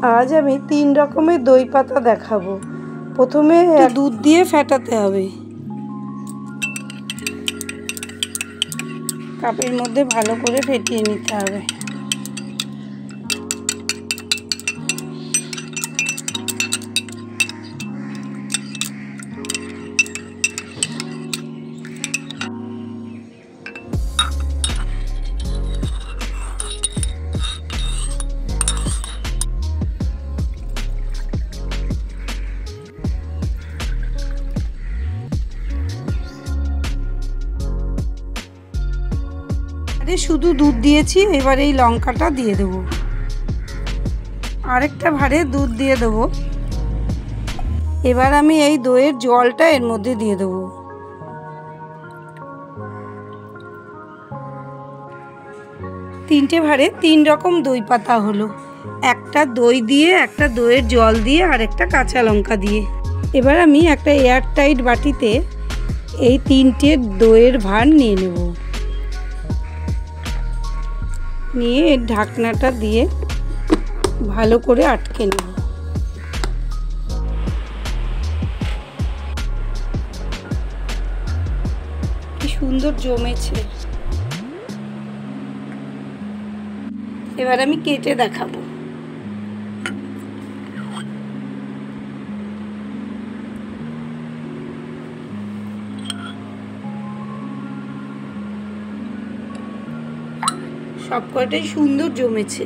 আজ আমি 3 রকমের দই পাতা দেখাবো। প্রথমে দুধ দিয়ে ফেটাতে হবে। কাপের মধ্যে ভালো করে ফেটিয়ে নিতে হবে। শুধু দুধ দিয়েছি, এবার এই লঙ্কাটা দিয়ে দেবো। আরেকটা ভাঁড়ে দুধ দিয়ে দেবো। এবার আমি এই দইয়ের জলটা এর মধ্যে দিয়ে দেবো। তিনটে ভাঁড়ে 3 রকম দই পাতা হলো। একটা দই দিয়ে, একটা দইয়ের জল দিয়ে, আর একটা কাঁচা লঙ্কা দিয়ে। এবার আমি একটা এয়ারটাইট বাটিতে এই 3টে দইয়ের ভাঁড় নিয়ে নেব। নিয়ে এর ঢাকনাটা দিয়ে ভালো করে আটকে নেব। কি সুন্দর জমেছে। এবার আমি কেটে দেখাবো। সবকটাই সুন্দর জমেছে।